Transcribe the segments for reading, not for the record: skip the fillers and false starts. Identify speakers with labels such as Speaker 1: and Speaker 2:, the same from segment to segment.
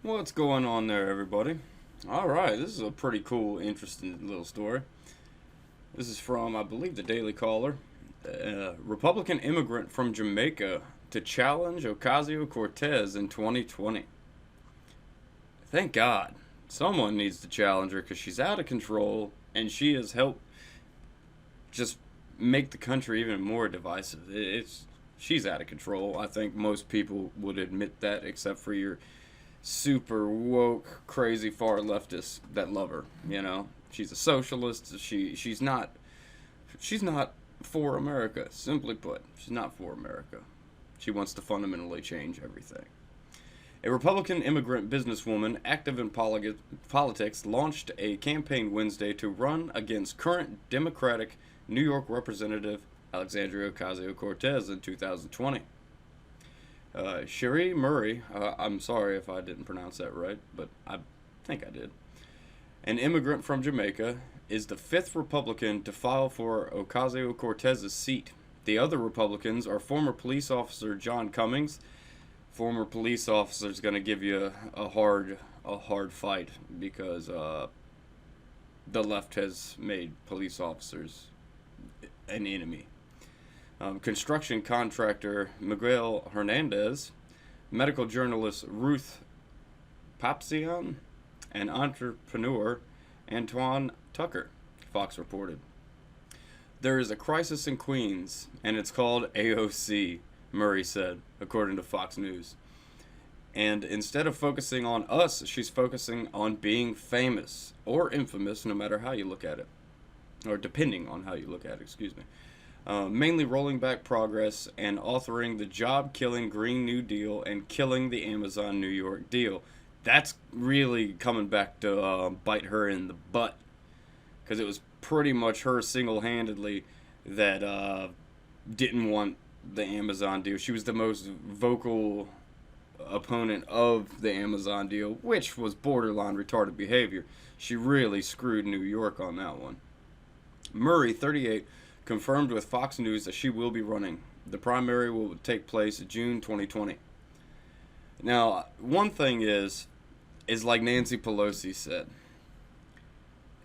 Speaker 1: What's going on there, everybody? All right, this is a pretty cool, interesting little story. This is from, I believe, the Daily Caller. Republican immigrant from Jamaica to challenge Ocasio Cortez in 2020. Thank God. Someone needs to challenge her because she's out of control and she has helped just make the country even more divisive. She's out of control. I think most people would admit that, except for your super woke, crazy far leftists that love her. She's a socialist. She's not for America. Simply put, she's not for America. She wants to fundamentally change everything. A Republican immigrant businesswoman active in politics launched a campaign Wednesday to run against current Democratic New York Representative Alexandria Ocasio Cortez in 2020. Cherie Murray, I'm sorry if I didn't pronounce that right, but I think I did, an immigrant from Jamaica, is the fifth Republican to file for Ocasio Cortez's seat. The other Republicans are former police officer John Cummings. Former police officer's going to give you a hard fight because the left has made police officers an enemy. Construction contractor Miguel Hernandez, medical journalist Ruth Papsion, and entrepreneur Antoine Tucker, Fox reported. There is a crisis in Queens, and it's called AOC, Murray said, according to Fox News. And instead of focusing on us, she's focusing on being famous or infamous, no matter how you look at it, or depending on how you look at it, excuse me. Mainly rolling back progress and authoring the job-killing Green New Deal and killing the Amazon New York deal. That's really coming back to bite her in the butt, because it was pretty much her single-handedly that didn't want the Amazon deal. She was the most vocal opponent of the Amazon deal, which was borderline retarded behavior. She really screwed New York on that one. Murray, 38, confirmed with Fox News that she will be running. The primary will take place June 2020. Now, one thing is like Nancy Pelosi said,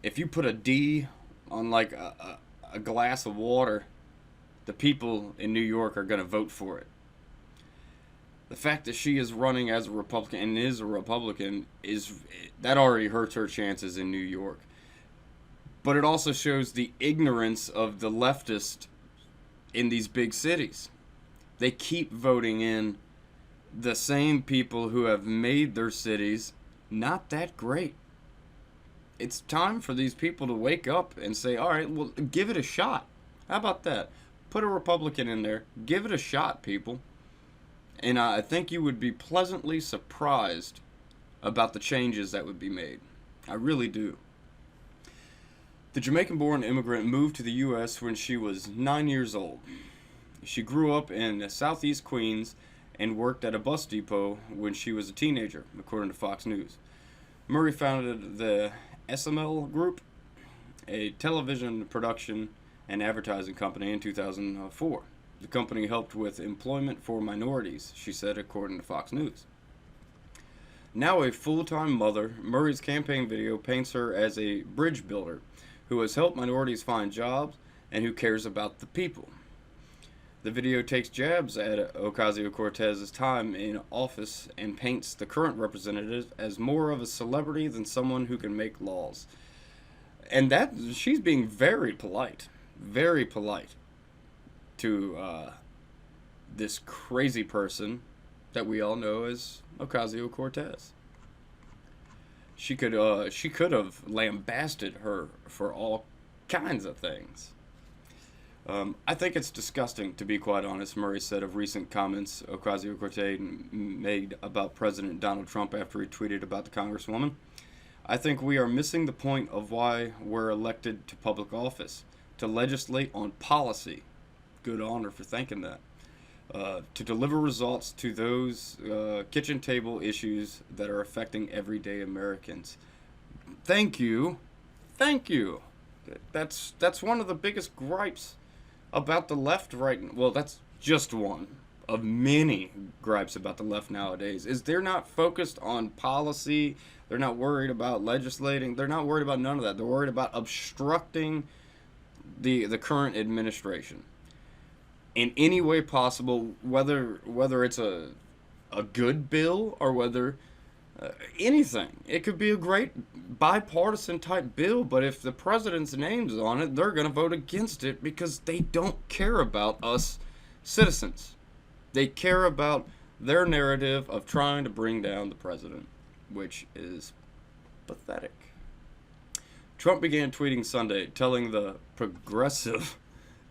Speaker 1: if you put a D on like a glass of water, the people in New York are going to vote for it. The fact that she is running as a Republican and is a Republican that already hurts her chances in New York. But it also shows the ignorance of the leftists in these big cities. They keep voting in the same people who have made their cities not that great. It's time for these people to wake up and say, all right, well, give it a shot. How about that? Put a Republican in there. Give it a shot, people. And I think you would be pleasantly surprised about the changes that would be made. I really do. The Jamaican-born immigrant moved to the U.S. when she was 9 years old. She grew up in southeast Queens and worked at a bus depot when she was a teenager, according to Fox News. Murray founded the SML Group, a television production and advertising company, in 2004. The company helped with employment for minorities, she said, according to Fox News. Now a full-time mother, Murray's campaign video paints her as a bridge builder who has helped minorities find jobs and who cares about the people. The video takes jabs at Ocasio-Cortez's time in office and paints the current representative as more of a celebrity than someone who can make laws. And that she's being very polite to this crazy person that we all know as Ocasio-Cortez. She could have lambasted her for all kinds of things. I think it's disgusting, to be quite honest, Murray said of recent comments Ocasio-Cortez made about President Donald Trump after he tweeted about the Congresswoman. I think we are missing the point of why we're elected to public office, to legislate on policy. Good on her for thinking that. To deliver results to those kitchen table issues that are affecting everyday Americans. Thank you. That's one of the biggest gripes about the left right now. Well, that's just one. of many gripes about the left nowadays is they're not focused on policy. They're not worried about legislating. They're not worried about none of that. They're worried about obstructing the current administration in any way possible, whether it's a good bill or whether anything. It could be a great bipartisan type bill, but if the president's name's on it, they're going to vote against it because they don't care about us citizens. They care about their narrative of trying to bring down the president, which is pathetic. Trump began tweeting Sunday, telling the progressive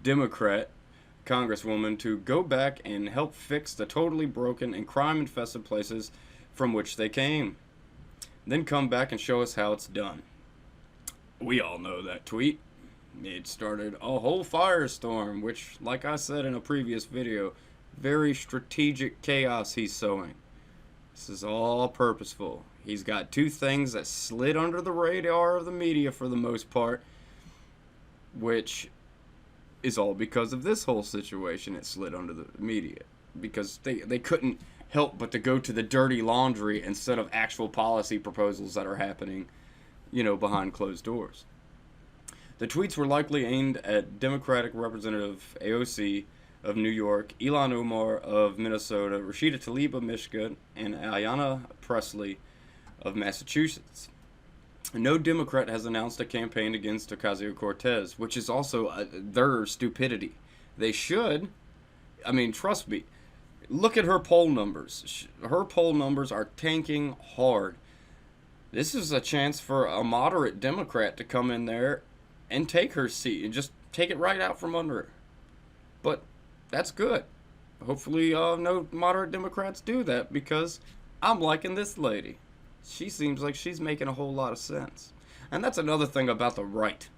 Speaker 1: Democrat Congresswoman to go back and help fix the totally broken and crime-infested places from which they came. Then come back and show us how it's done. We all know that tweet. It started a whole firestorm, which, like I said in a previous video, very strategic chaos he's sowing. This is all purposeful. He's got two things that slid under the radar of the media for the most part, which is all because of this whole situation. It slid under the media because they couldn't help but to go to the dirty laundry instead of actual policy proposals that are happening, behind closed doors. The tweets were likely aimed at Democratic Representative AOC of New York, Ilhan Omar of Minnesota, Rashida Tlaib of Michigan, and Ayanna Pressley of Massachusetts. No Democrat has announced a campaign against Ocasio-Cortez, which is also their stupidity. They should. I mean, trust me. Look at her poll numbers. Her poll numbers are tanking hard. This is a chance for a moderate Democrat to come in there and take her seat and just take it right out from under her. But that's good. Hopefully no moderate Democrats do that because I'm liking this lady. She seems like she's making a whole lot of sense. And that's another thing about the right.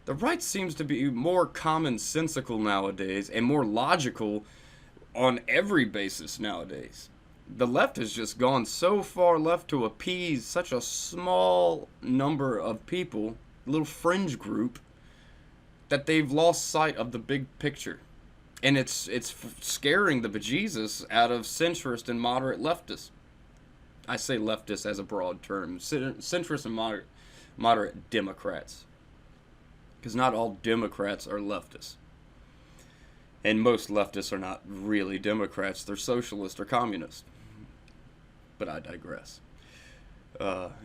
Speaker 1: The right seems to be more commonsensical nowadays and more logical on every basis nowadays. The left has just gone so far left to appease such a small number of people, little fringe group, that they've lost sight of the big picture. And it's scaring the bejesus out of centrist and moderate leftists. I say leftist as a broad term. Centrist and moderate Democrats. Because not all Democrats are leftists. And most leftists are not really Democrats. They're socialist or communist. But I digress.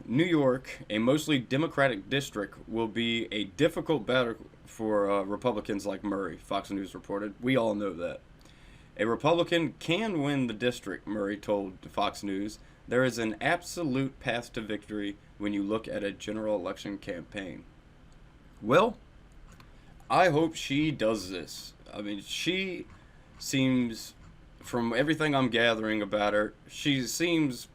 Speaker 1: New York, a mostly Democratic district, will be a difficult battle for Republicans like Murray, Fox News reported. We all know that. A Republican can win the district, Murray told Fox News. There is an absolute path to victory when you look at a general election campaign. Well, I hope she does this. I mean, she seems, from everything I'm gathering about her, she seems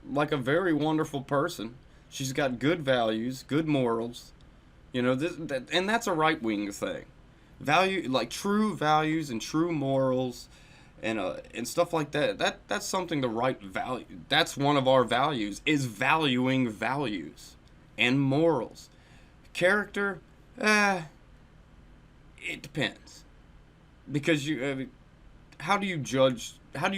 Speaker 1: like a very wonderful person. She's got good values, good morals. And that's a right-wing thing. True values and true morals and stuff like that. That's something the right value. That's one of our values, is valuing values and morals. Character, it depends. Because how do you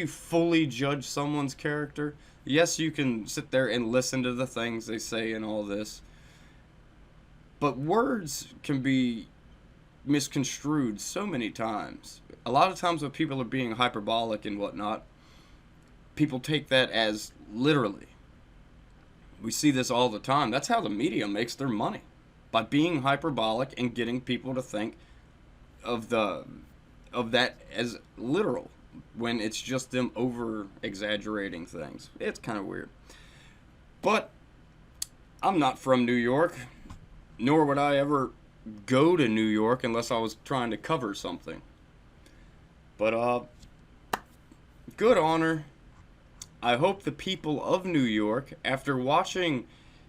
Speaker 1: fully judge someone's character? Yes, you can sit there and listen to the things they say and all this. But words can be misconstrued so many times. A lot of times when people are being hyperbolic and whatnot, people take that as literally. We see this all the time. That's how the media makes their money. By being hyperbolic and getting people to think of that as literal when it's just them over exaggerating things. It's kind of weird. But I'm not from New York, nor would I ever go to New York unless I was trying to cover something. But good on her. I hope the people of New York, after watching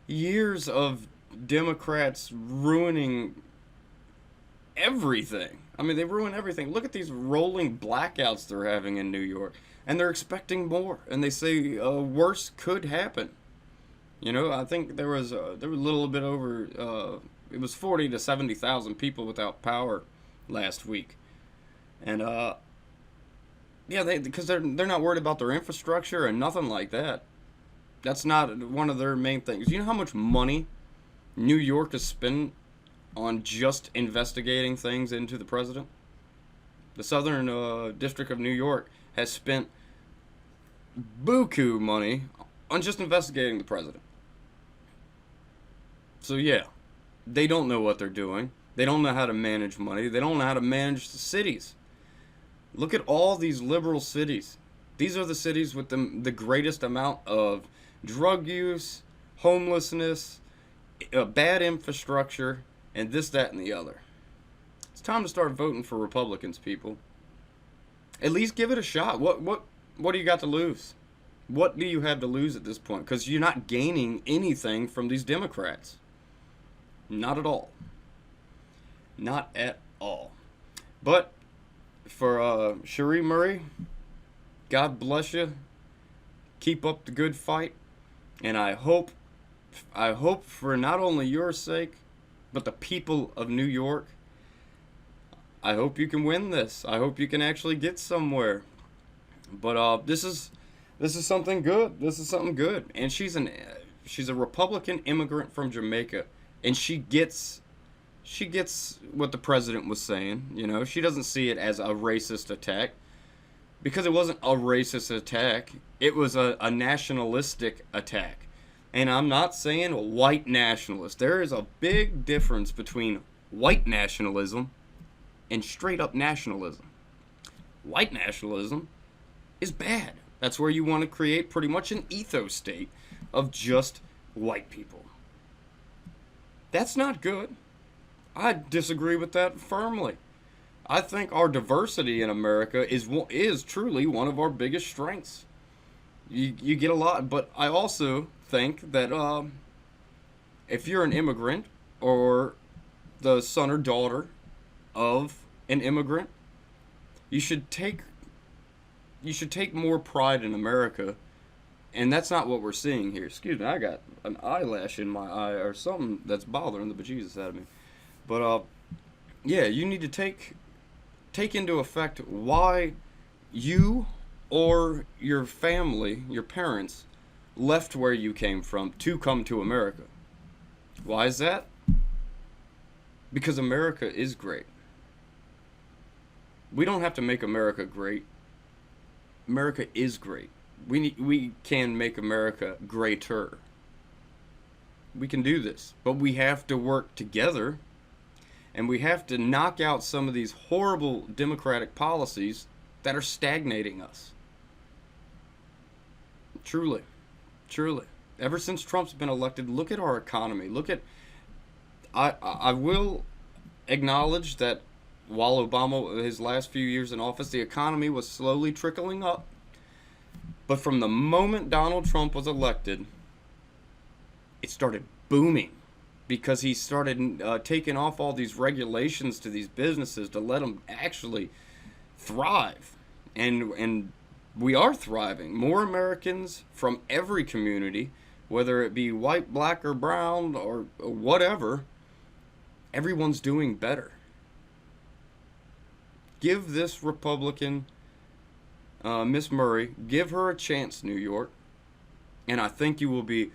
Speaker 1: years of Democrats ruining everything. I mean, they ruin everything. Look at these rolling blackouts they're having in New York. And they're expecting more. And they say worse could happen. I think there was a little bit over, it was 40 to 70,000 people without power last week. And Yeah, because they're not worried about their infrastructure and nothing like that. That's not one of their main things. You know how much money New York has spent on just investigating things into the president? The Southern District of New York has spent buku money on just investigating the president. So yeah, they don't know what they're doing. They don't know how to manage money. They don't know how to manage the cities. Look at all these liberal cities. These are the cities with the greatest amount of drug use, homelessness, bad infrastructure, and this, that, and the other. It's time to start voting for Republicans, people. At least give it a shot. What do you got to lose? What do you have to lose at this point? Because you're not gaining anything from these Democrats. Not at all. Not at all. But for Cherie Murray, God bless you. Keep up the good fight. And I hope for not only your sake, but the people of New York, I hope you can win this. I hope you can actually get somewhere. But this is something good. This is something good. And she's a Republican immigrant from Jamaica, and she gets what the president was saying. You know, she doesn't see it as a racist attack, because it wasn't a racist attack. It was a nationalistic attack. And I'm not saying white nationalist. There is a big difference between white nationalism and straight up nationalism. White nationalism is bad. That's where you want to create pretty much an ethos state of just white people. That's not good. I disagree with that firmly. I think our diversity in America is truly one of our biggest strengths. You get a lot, but I also think that if you're an immigrant or the son or daughter of an immigrant, you should take more pride in America, and that's not what we're seeing here. Excuse me, I got an eyelash in my eye or something that's bothering the bejesus out of me. But yeah, you need to take into effect why you or your family, your parents, left where you came from to come to America. Why is that? Because America is great. We don't have to make America great. America is great. We can make America greater. We can do this, but we have to work together, and we have to knock out some of these horrible democratic policies that are stagnating us. Truly. Ever since Trump's been elected, look at our economy. I will acknowledge that while Obama, his last few years in office, the economy was slowly trickling up. But from the moment Donald Trump was elected, it started booming, because he started taking off all these regulations to these businesses to let them actually thrive. And we are thriving. More Americans from every community, whether it be white, black, or brown, or whatever, everyone's doing better. Give this Republican, Miss Murray, give her a chance, New York, and I think you will be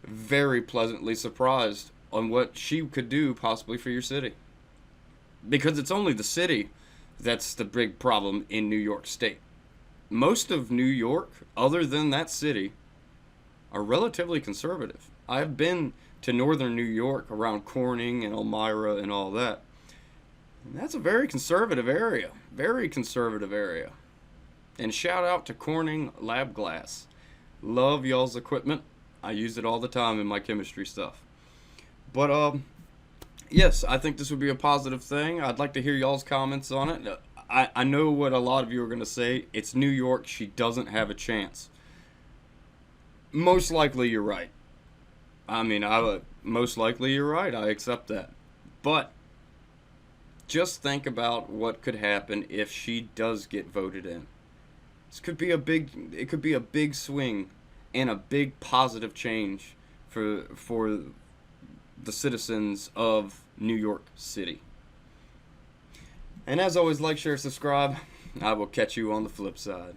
Speaker 1: very pleasantly surprised on what she could do possibly for your city. Because it's only the city that's the big problem in New York State. Most of New York, other than that city, are relatively conservative. I've been to northern New York around Corning and Elmira and all that. And that's a very conservative area. Very conservative area. And shout out to Corning Lab Glass. Love y'all's equipment. I use it all the time in my chemistry stuff. But yes, I think this would be a positive thing. I'd like to hear y'all's comments on it. I know what a lot of you are going to say. It's New York. She doesn't have a chance. Most likely you're right. Most likely you're right. I accept that. But just think about what could happen if she does get voted in. It could be a big swing and a big positive change for the citizens of New York City. And as always, like, share, subscribe. I will catch you on the flip side.